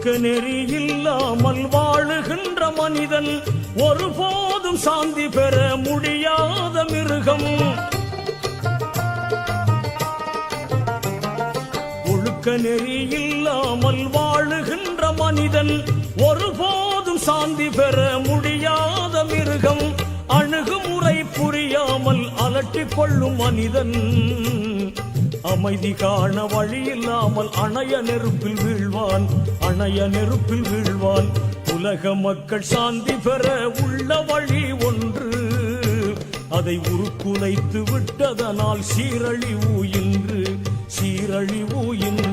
ஒழுக்க நெறி இல்லாமல் வாழுகின்ற மனிதன் ஒருபோதும் சாந்தி பெற முடியாத மிருகம். ஒழுக்க நெறி இல்லாமல் வாழுகின்ற மனிதன் ஒருபோதும் சாந்தி பெற முடியாத மிருகம். அணுகுமுறை புரியாமல் அலட்டிக் கொள்ளும் மனிதன் அமைதி காண வழி இல்லாமல் அணைய நெருப்பில் வீழ்வான், அணைய நெருப்பில் வீழ்வான். உலக மக்கள் சாந்தி பெற உள்ள வழி ஒன்று, அதை உருக்குலைத்து விட்டதனால் சீரழிவு இன்று, சீரழிவு இன்று.